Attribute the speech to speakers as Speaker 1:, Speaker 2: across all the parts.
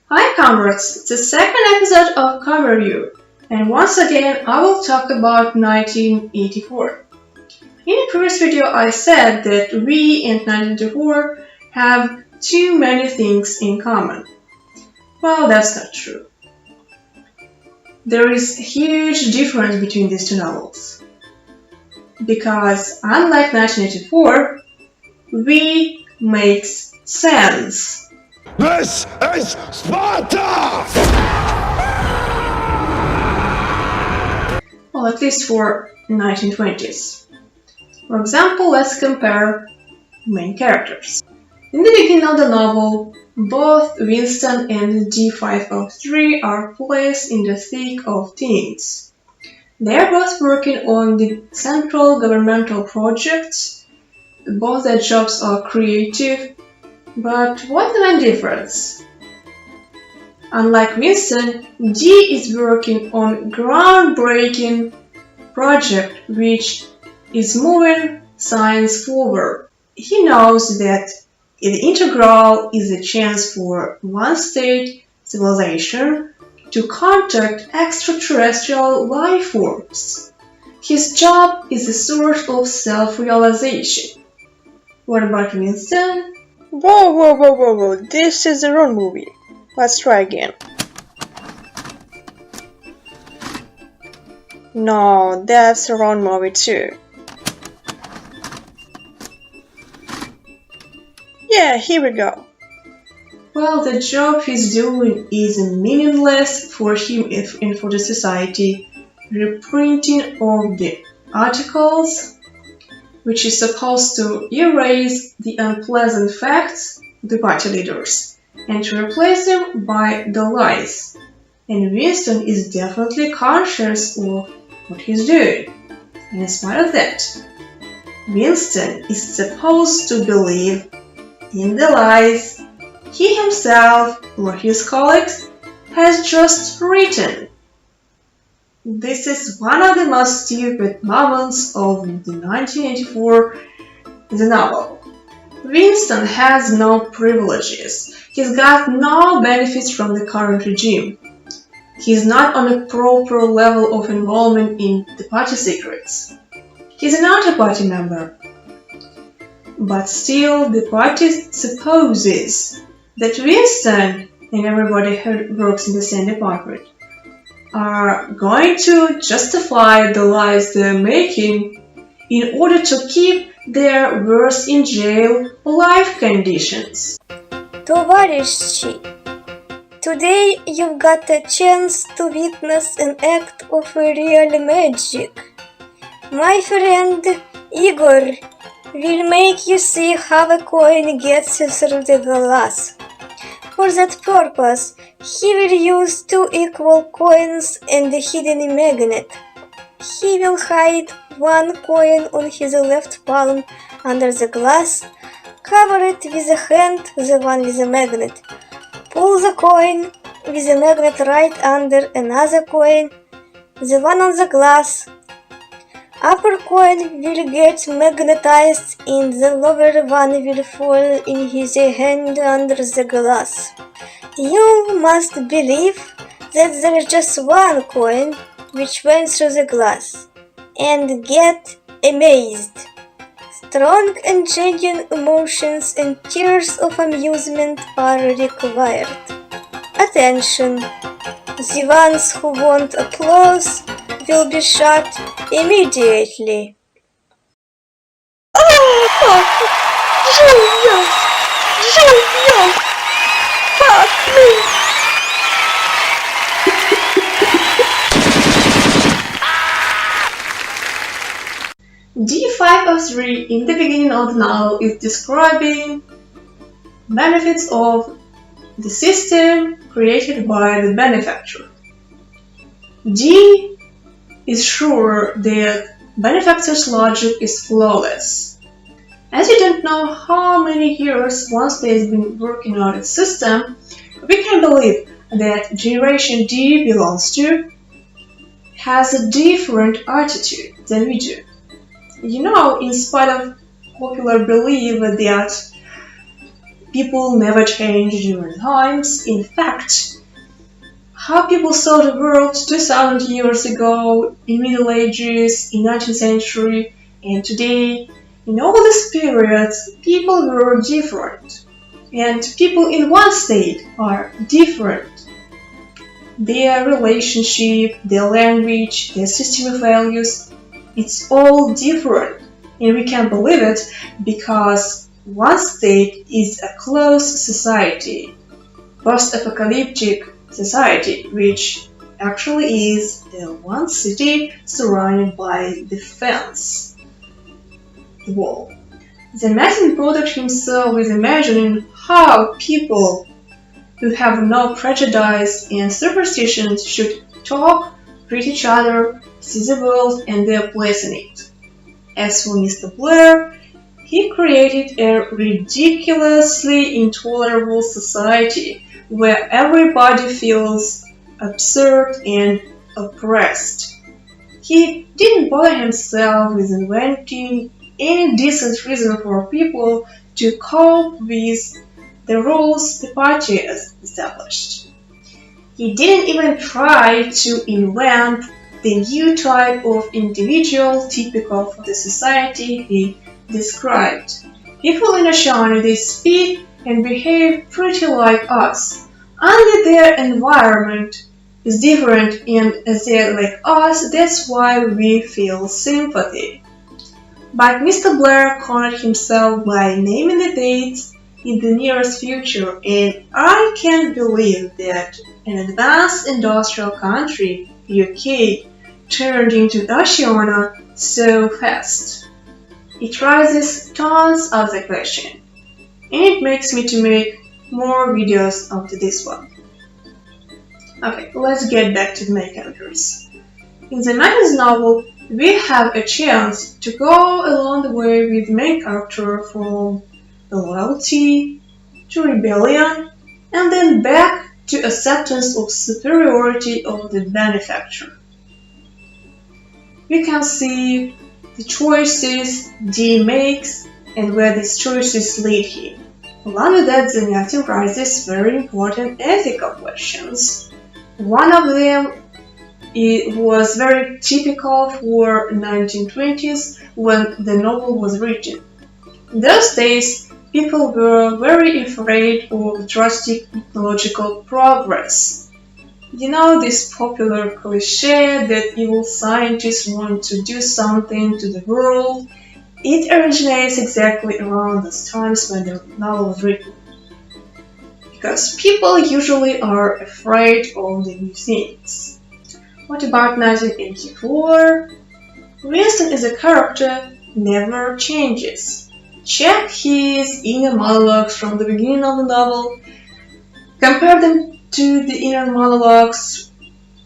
Speaker 1: Hi comrades, it's the second episode of Cover You, and once again I will talk about 1984. In the previous video I said that we and 1984 have too many things in common. Well, that's not true. There is a huge difference between these two novels. Because unlike 1984, we makes sense.
Speaker 2: This is Sparta!
Speaker 1: Well, at least for 1920s. For example, let's compare main characters. In the beginning of the novel, both Winston and D503 are placed in the thick of teens. They are both working on the central governmental projects. Both their jobs are creative, but what's the main difference? Unlike Winston, D is working on groundbreaking project which is moving science forward. He knows that the integral is a chance for one-state civilization to contact extraterrestrial life forms. His job is a source of self-realization. What about Winston?
Speaker 3: Whoa, this is the wrong movie. Let's try again. No, that's the wrong movie too. Yeah, here we go.
Speaker 1: Well, the job he's doing is meaningless for him and for the society. Reprinting of the articles, which is supposed to erase the unpleasant facts of the party leaders and to replace them by the lies. And Winston is definitely conscious of what he's doing. And in spite of that, Winston is supposed to believe in the lies he himself or his colleagues has just written. This is one of the most stupid moments of the 1984 novel. Winston has no privileges. He's got no benefits from the current regime. He's not on a proper level of involvement in the party secrets. He's not a party member. But still, the party supposes that Winston and everybody who works in the same department are going to justify the lies they're making in order to keep their worst in jail life conditions.
Speaker 4: Товарищи, today you've got a chance to witness an act of real magic. My friend Igor will make you see how a coin gets through the glass. For that purpose, he will use two equal coins and a hidden magnet. He will hide one coin on his left palm under the glass, cover it with a hand, the one with the magnet. Pull the coin with the magnet right under another coin, the one on the glass. Upper coin will get magnetized and the lower one will fall in his hand under the glass. You must believe that there is just one coin which went through the glass, and get amazed. Strong and genuine emotions and tears of amusement are required. Attention! The ones who want applause will be shot immediately.
Speaker 3: Julia! Fuck me!
Speaker 1: D503 in the beginning of the novel is describing benefits of the system created by the benefactor. D is sure that benefactor's logic is flawless. As you don't know how many years one state has been working on its system, we can believe that generation D belongs to has a different attitude than we do. You know, in spite of popular belief that People never change during times. In fact, how people saw the world 2000 years ago, in Middle Ages, in 19th century, and today, in all these periods, people were different. And people in one state are different. Their relationship, their language, their system of values, it's all different. And we can believe it because one state is a closed society, post-apocalyptic society, which actually is one city surrounded by the fence, the wall. The amazing product himself is imagining how people who have no prejudice and superstitions should talk, treat each other, see the world and their place in it. As for Mr. Blair, he created a ridiculously intolerable society where everybody feels absurd and oppressed. He didn't bother himself with inventing any decent reason for people to cope with the rules the party has established. He didn't even try to invent the new type of individual typical for the society he described. People in Ashana, they speak and behave pretty like us. Only their environment is different and as they're like us, that's why we feel sympathy. But Mr. Blair cornered himself by naming the dates in the nearest future, and I can't believe that an advanced industrial country, UK, turned into Oceania so fast. It raises tons of the question, and it makes me to make more videos after this one. Okay, let's get back to the main characters. In the Magnus novel, we have a chance to go along the way with the main character from loyalty to rebellion and then back to acceptance of superiority of the benefactor. We can see the choices Dee makes and where these choices lead him. Along with that, the narrative raises very important ethical questions. One of them was very typical for 1920s when the novel was written. In those days, people were very afraid of drastic technological progress. You know this popular cliché that evil scientists want to do something to the world? It originates exactly around those times when the novel was written. Because people usually are afraid of the new things. What about 1984? Winston as a character never changes. Check his inner monologues from the beginning of the novel, compare them to the inner monologues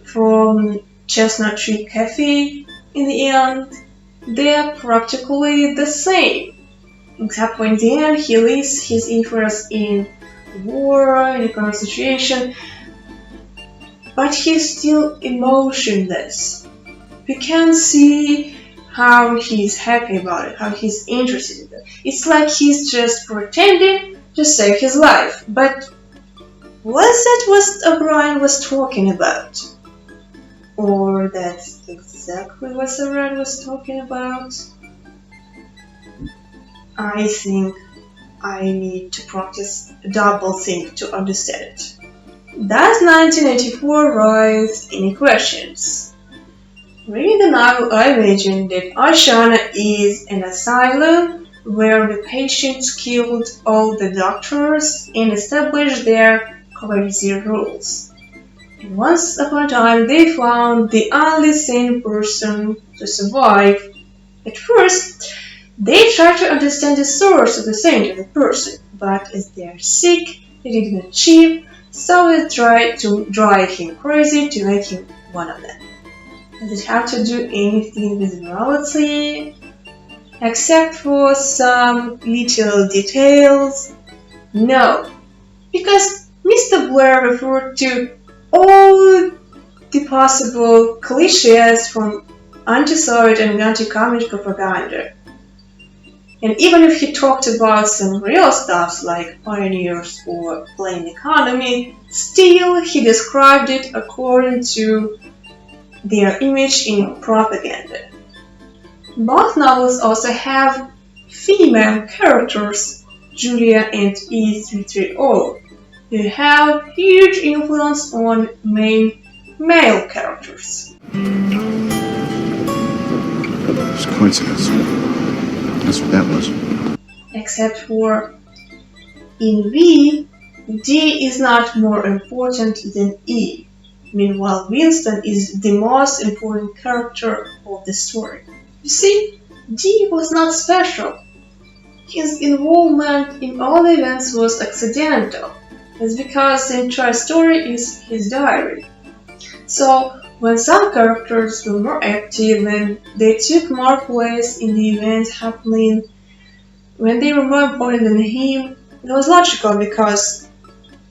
Speaker 1: from Chestnut Tree Cafe in the end. They're practically the same, except when in the end he leaves his interest in war, in the current situation, but he's still emotionless. We can see how he's happy about it, how he's interested in it. It's like he's just pretending to save his life. But was that what O'Brien was talking about? Or that's exactly what O'Brien was talking about? I think I need to practice double think to understand it. Does 1984 raise any questions? Reading the novel, I imagine that Oceania is an asylum where the patients killed all the doctors and established their crazy rules. And once upon a time, they found the only sane person to survive. At first, they tried to understand the source of the saint of the person, but as they are sick, they didn't achieve, so they tried to drive him crazy to make him one of them. Does it have to do anything with morality? Except for some little details? No, because Mr. Blair referred to all the possible cliches from anti-Soviet and anti-communist propaganda. And even if he talked about some real stuff like pioneers or plain economy, still he described it according to their image in propaganda. Both novels also have female characters, Julia and E330, who have huge influence on main male characters.
Speaker 2: It's a coincidence. That's what that was.
Speaker 1: Except for in V, D is not more important than E. Meanwhile, Winston is the most important character of the story. You see, D was not special. His involvement in all events was accidental. It's because the entire story is his diary. So, when some characters were more active and they took more place in the events happening, when they were more important than him, it was logical because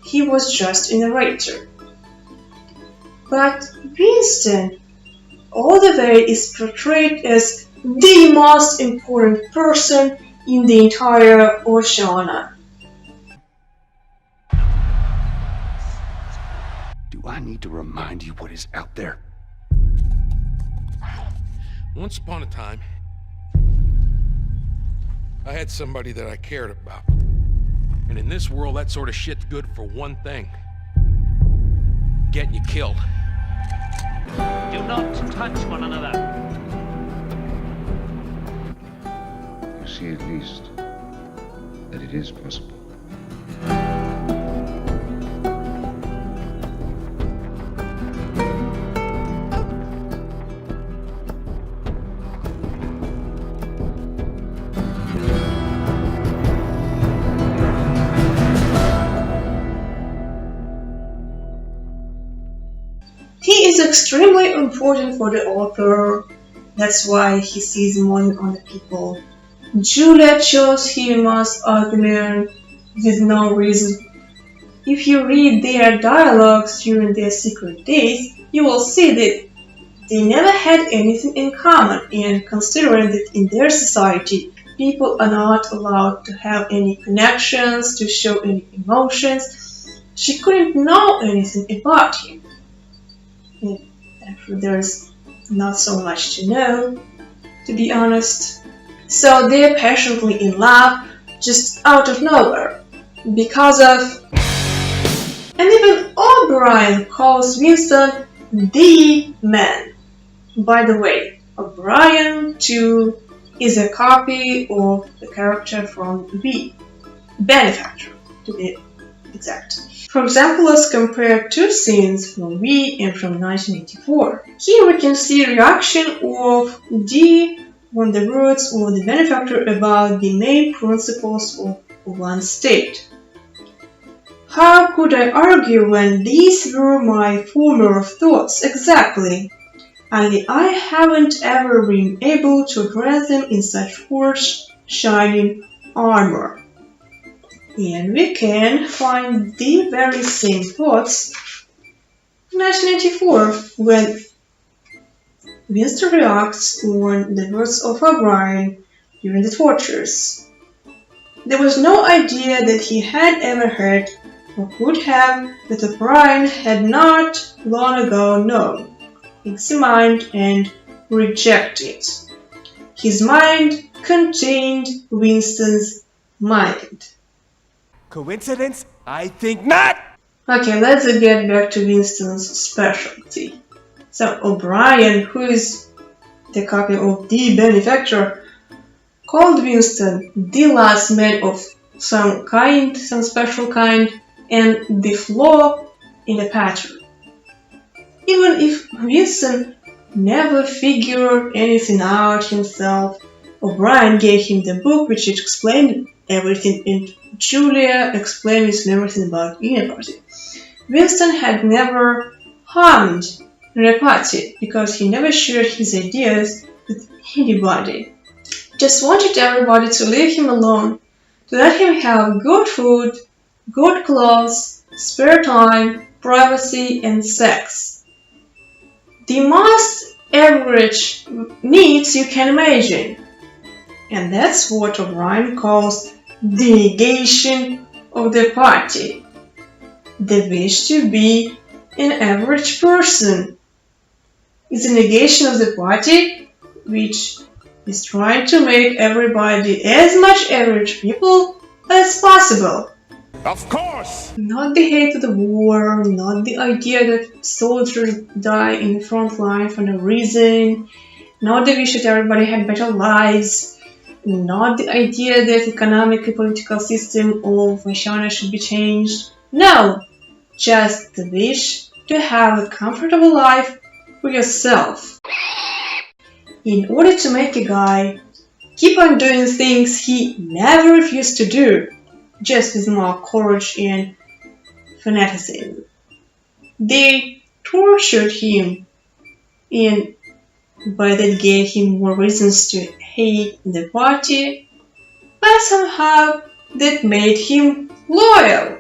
Speaker 1: he was just a narrator. But Winston, all the way, is portrayed as the most important person in the entire Oceania.
Speaker 2: Do I need to remind you what is out there?
Speaker 5: Once upon a time, I had somebody that I cared about. And in this world, that sort of shit's good for one thing. Getting you killed.
Speaker 6: Do not touch one another.
Speaker 7: You see at least that it is possible.
Speaker 1: He is extremely important for the author, that's why he sees more than other people. Julia chose him as argument with no reason. If you read their dialogues during their secret days, you will see that they never had anything in common, and considering that in their society people are not allowed to have any connections, to show any emotions, she couldn't know anything about him. Therefore, there's not so much to know, to be honest. So they're passionately in love, just out of nowhere, because of... And even O'Brien calls Winston the man. By the way, O'Brien too is a copy of the character from V, Benefactor, to be exact. For example, let's compare two scenes from V and from 1984. Here we can see a reaction of D on the words of the benefactor about the main principles of one state. How could I argue when these were my former thoughts exactly? Only I haven't ever been able to dress them in such forged, shining armor. And we can find the very same thoughts in 1984 when Winston reacts on the words of O'Brien during the tortures. There was no idea that he had ever heard or could have that O'Brien had not long ago known, examined and rejected. His mind contained Winston's mind.
Speaker 8: Coincidence? I think not!
Speaker 1: Okay, let's get back to Winston's specialty. So O'Brien, who is the copy of the benefactor, called Winston the last man of some kind, some special kind, and the flaw in the pattern. Even if Winston never figured anything out himself, O'Brien gave him the book which explained everything, and Julia explained everything about inequality. Winston had never harmed Reparty because he never shared his ideas with anybody. Just wanted everybody to leave him alone, to let him have good food, good clothes, spare time, privacy, and sex. The most average needs you can imagine. And that's what O'Brien calls the negation of the party. The wish to be an average person is a negation of the party, which is trying to make everybody as much average people as possible.
Speaker 8: Of course!
Speaker 1: Not the hate of the war, not the idea that soldiers die in the front line for no reason, not the wish that everybody had better lives, not the idea that the economic and political system of China should be changed. No! Just the wish to have a comfortable life for yourself. In order to make a guy keep on doing things he never refused to do, just with more courage and fanaticism. They tortured him, and by that gave him more reasons to hate the party, but somehow that made him loyal.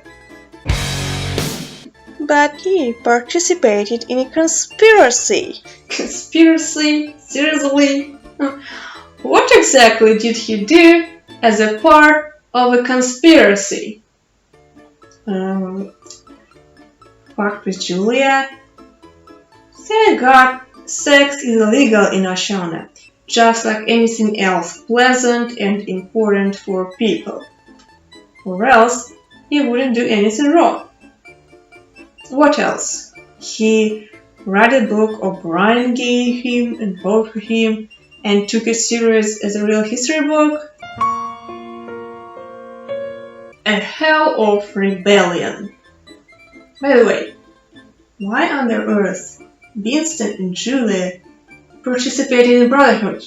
Speaker 3: But he participated in a conspiracy.
Speaker 1: Conspiracy? Seriously? What exactly did he do as a part of a conspiracy? Fucked with Julia? Thank God, sex is illegal in Oceania, just like anything else pleasant and important for people. Or else, he wouldn't do anything wrong. What else? He read a book O'Brien gave him and bought for him and took it serious as a real history book? A hell of rebellion. By the way, why on the earth Winston and Julia participated in Brotherhood?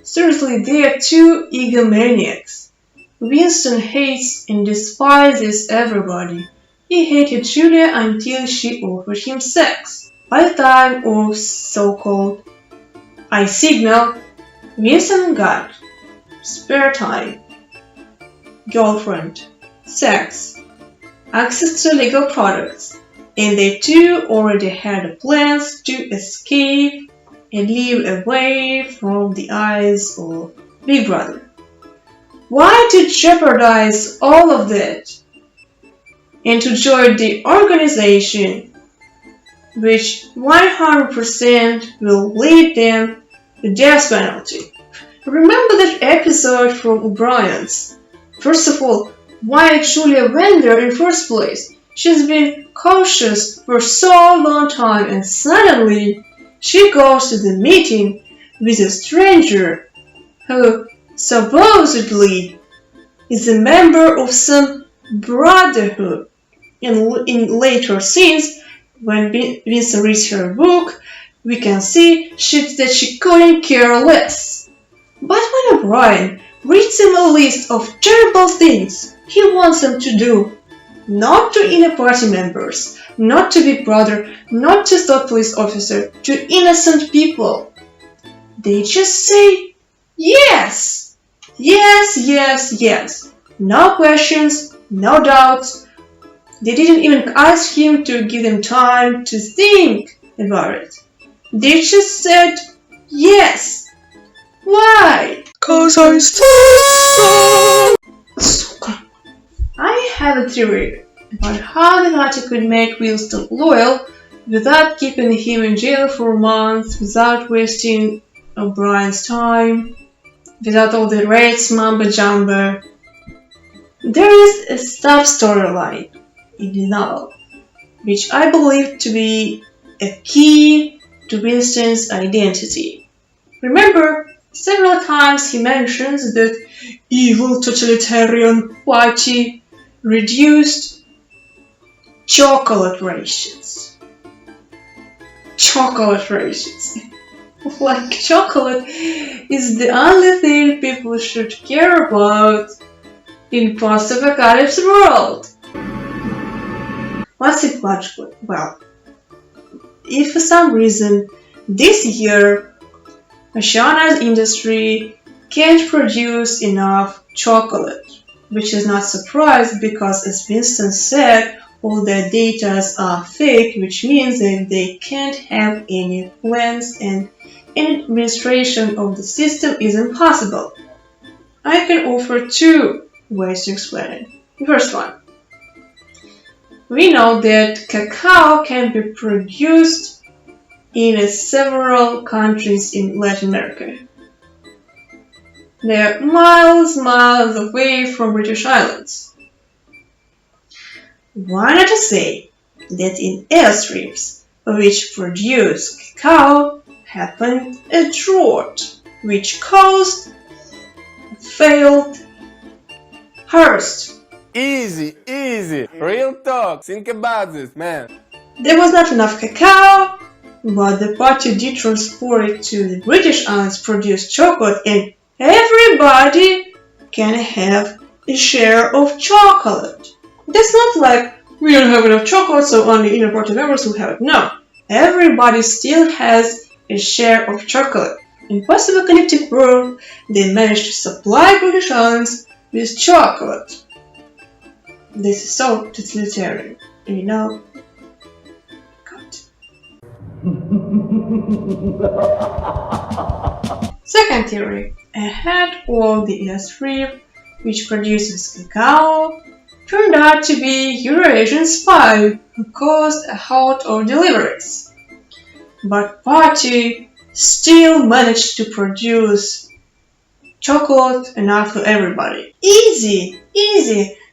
Speaker 1: Seriously, they are two egomaniacs. Winston hates and despises everybody. He hated Julia until she offered him sex. By the time of so-called I signal, Winston got spare time, girlfriend, sex, access to legal products, and they two already had plans to escape and live away from the eyes of Big Brother. Why to jeopardize all of that and to join the organization which 100% will lead them to death penalty? Remember that episode from O'Brien's? First of all, why Julia went there in first place? She's been cautious for so long time and suddenly she goes to the meeting with a stranger who supposedly is a member of some brotherhood. In later scenes, when Winston reads her book, we can see that she couldn't care less. But when O'Brien reads him a list of terrible things he wants them to do, not to inner party members, not to Big Brother, not to thought police officer, to innocent people, they just say yes, yes, yes, yes. No questions, no doubts. They didn't even ask him to give them time to think about it. They just said yes. Why?
Speaker 3: 'Cause I said so.
Speaker 1: I have a theory about how the party could make Winston loyal without keeping him in jail for months, without wasting O'Brien's time, without all the raids mumbo-jumbo. There is a sub-storyline in the novel, which I believe to be a key to Winston's identity. Remember, several times he mentions that evil totalitarian party reduced chocolate rations. Chocolate rations. Like chocolate is the only thing people should care about in post-apocalypse world. What's it logical? Well, if for some reason this year Oceania's industry can't produce enough chocolate, which is not surprised because, as Winston said, all their data are fake, which means that they can't have any plans and and administration of the system is impossible. I can offer two ways to explain it. The first one. We know that cacao can be produced in several countries in Latin America. They are miles away from British Islands. Why not to say that in airstrips which produce cacao happened a drought which caused failed harvest.
Speaker 8: Easy. Real talk. Think about this, man.
Speaker 1: There was not enough cacao, but the party did transport it to the British Islands, produce chocolate, and everybody can have a share of chocolate. That's not like we don't have enough chocolate, so only inner party members will have it. No, everybody still has a share of chocolate. In possible connected world, they managed to supply British Islands with chocolate. This is so totalitarian, you know. God. Second theory. Ahead of the airstrip, which produces cacao, turned out to be Eurasian spy who caused a halt of deliveries. But party still managed to produce chocolate enough for everybody. Easy.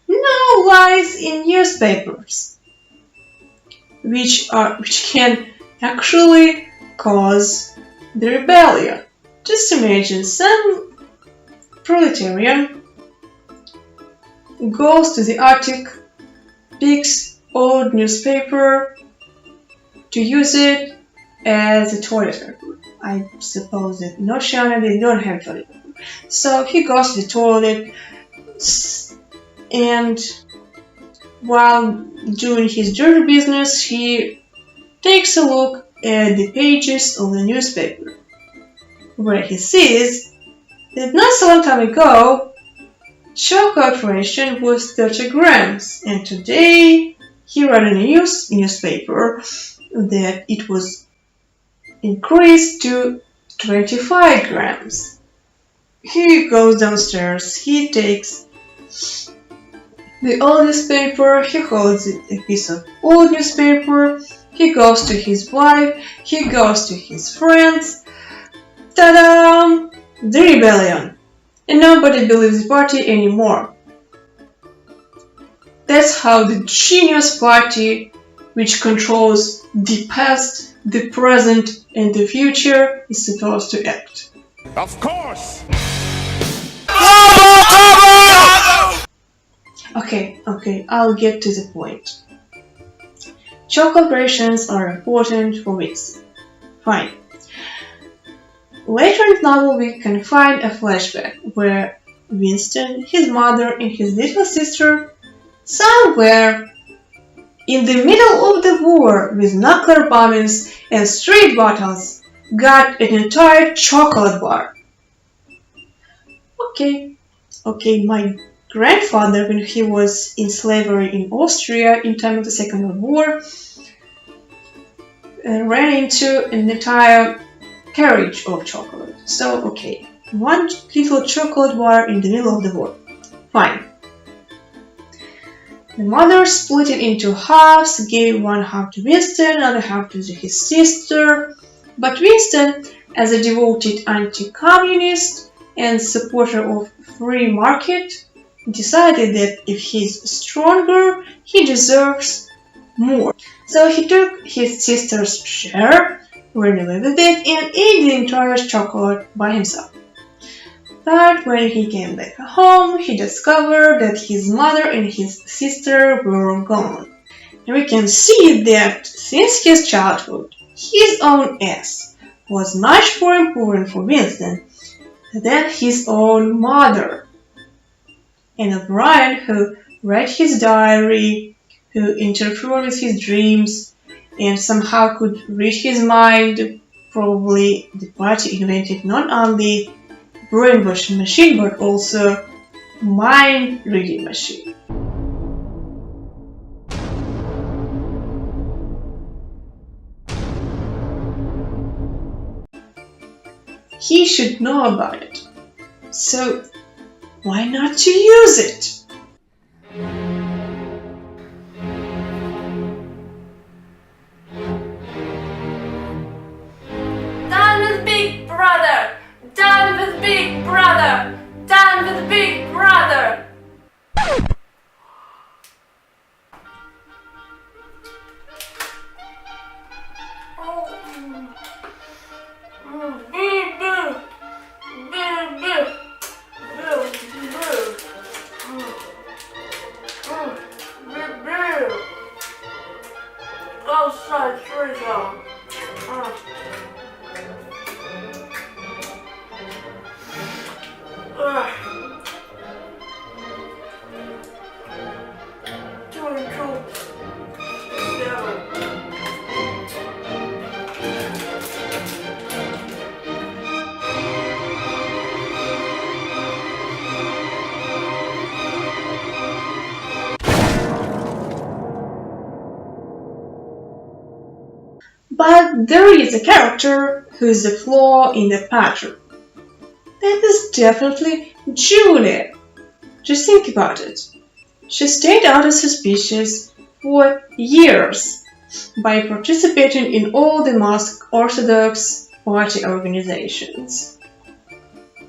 Speaker 1: No lies in newspapers, which can actually cause the rebellion. Just imagine some proletarian goes to the attic, picks old newspaper to use it as a toilet paper. I suppose that in Oceania they don't have toilet paper. So he goes to the toilet and while doing his dirty business, he takes a look at the pages of the newspaper, where he sees that not so long time ago, chocolate ration was 30 grams, and today he read in a newspaper that it was increased to 25 grams. He goes downstairs, he takes the old newspaper, he holds a piece of old newspaper, he goes to his wife, he goes to his friends. Ta-da! The rebellion. And nobody believes the party anymore. That's how the genius party, which controls the past, the present, and the future, is supposed to act.
Speaker 8: Of course!
Speaker 1: Okay, I'll get to the point. Chocolate rations are important for Winston. Fine. Later in the novel we can find a flashback where Winston, his mother, and his little sister, somewhere in the middle of the war with nuclear bombings and street battles, got an entire chocolate bar. Okay, my grandfather, when he was in slavery in Austria in time of the Second World War, ran into an entire carriage of chocolate. So, okay, one little chocolate bar in the middle of the war. Fine. The mother split it into halves, gave one half to Winston, another half to his sister. But Winston, as a devoted anti-communist and supporter of free market, decided that if he's stronger, he deserves more. So he took his sister's share, ran away with it, and ate the entire chocolate by himself. But when he came back home, he discovered that his mother and his sister were gone. And we can see that since his childhood, his own ass was much more important for Winston than his own mother. And O'Brien, who read his diary, who interfered with his dreams, and somehow could read his mind, probably the party invented not only brainwashing machine but also mind reading machine. he should know about it. So why not to use it?
Speaker 9: Done with Big Brother! Done with Big Brother! Done with Big Brother! Outside freezer.
Speaker 1: But there is a character who is a flaw in the pattern. That is definitely Julia. Just think about it. She stayed out of suspicious for years by participating in all the most orthodox party organizations.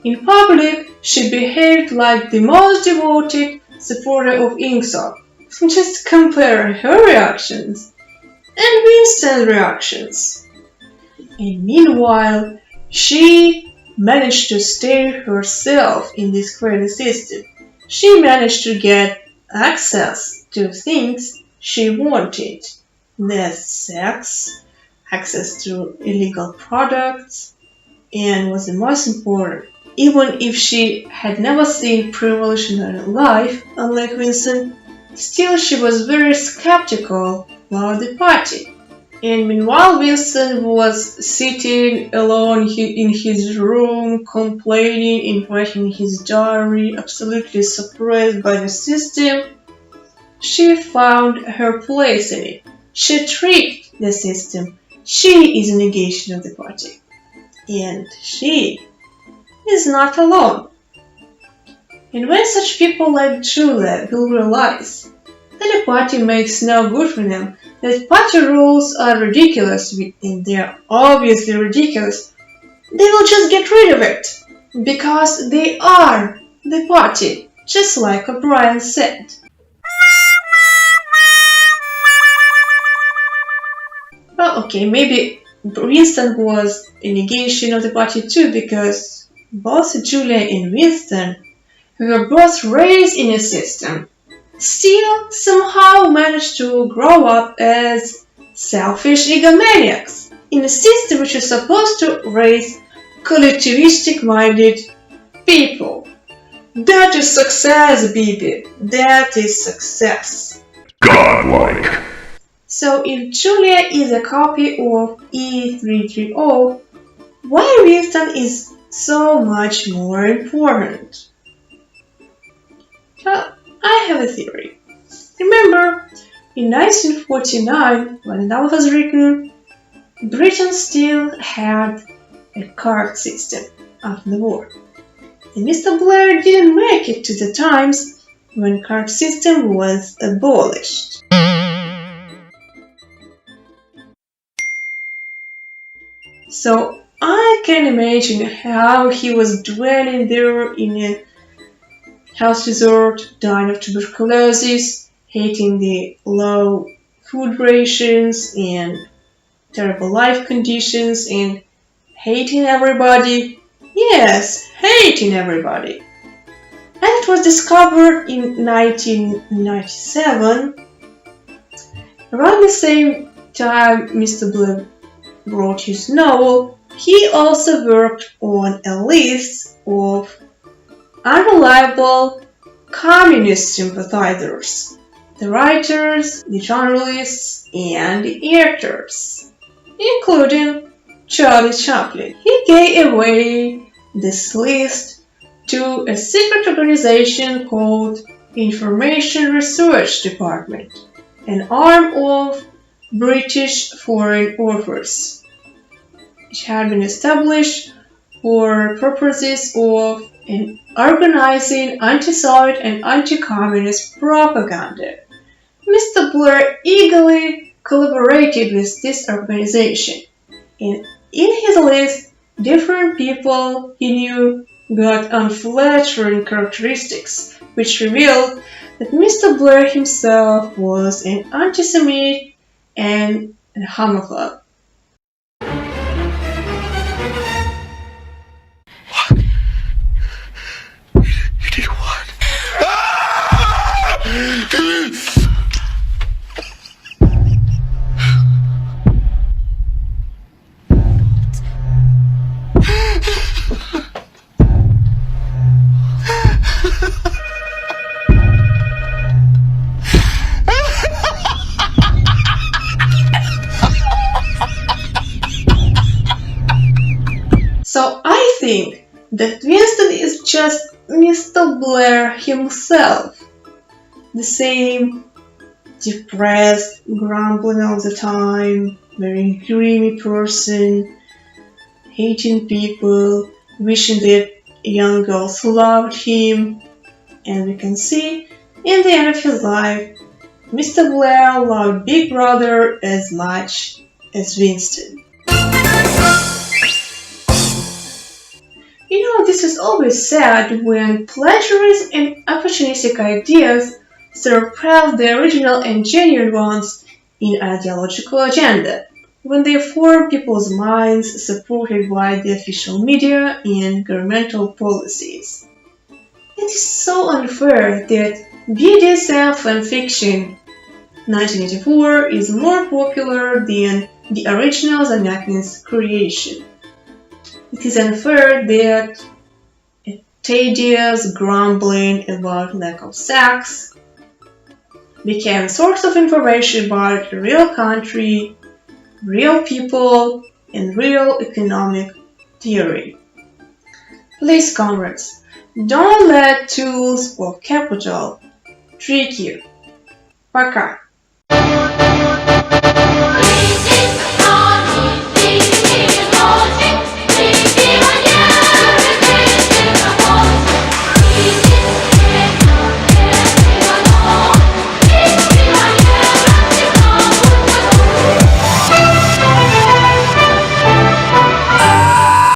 Speaker 1: In public, she behaved like the most devoted supporter of Ingsoc. Just compare her reactions and Winston's reactions. And meanwhile, she managed to stay herself in this crazy system. She managed to get access to things she wanted. That's sex, access to illegal products, and was the most important. Even if she had never seen pre-revolutionary life, unlike Winston, still she was very skeptical about the party. And meanwhile Winston was sitting alone in his room, complaining and writing his diary, absolutely suppressed by the system, she found her place in it. She tricked the system. She is a negation of the party. And she is not alone. And when such people like Julia will realize that the party makes no good for them, that party rules are ridiculous, and they are obviously ridiculous, they will just get rid of it, because they are the party, just like O'Brien said. Well, okay, maybe Winston was a negation of the party too, because both Julia and Winston, who were both raised in a system, still somehow managed to grow up as selfish egomaniacs in a system which is supposed to raise collectivistic-minded people. That is success, baby. That is success.
Speaker 2: Godlike.
Speaker 1: So if Julia is a copy of E330, why Winston is so much more important? Well, I have a theory. Remember, in 1949, when that was written, Britain still had a card system after the war. And Mr. Blair didn't make it to the times when card system was abolished. So I can imagine how he was dwelling there in a house resort, dying of tuberculosis, hating the low food rations and terrible life conditions, and hating everybody. Yes, hating everybody. And it was discovered in 1997, around the same time Mr. Blair wrote his novel. He also worked on a list of unreliable communist sympathizers, the writers, the journalists, and the actors, including Charlie Chaplin. He gave away this list to a secret organization called Information Research Department, an arm of British Foreign Office, which had been established for purposes of organizing anti-Soviet and anti-communist propaganda. Mr. Blair eagerly collaborated with this organization, and in his list, different people he knew got unflattering characteristics, which revealed that Mr. Blair himself was an anti-Semite and a homophobe.
Speaker 2: You did what?
Speaker 1: So I think that Winston is just Mr. Blair himself. The same depressed, grumbling all the time, very dreamy person, hating people, wishing that young girls loved him. And we can see in the end of his life, Mr. Blair loved Big Brother as much as Winston. You know, this is always sad when plagiarism and opportunistic ideas surpass the original and genuine ones in ideological agenda, when they form people's minds supported by the official media and governmental policies. It is so unfair that BDSM fanfiction 1984 is more popular than the original Zanakin's creation. It is unfair that a tedious grumbling about lack of sex became a source of information about a real country, real people, and real economic theory. Please, comrades, don't let tools of capital trick you. Пока.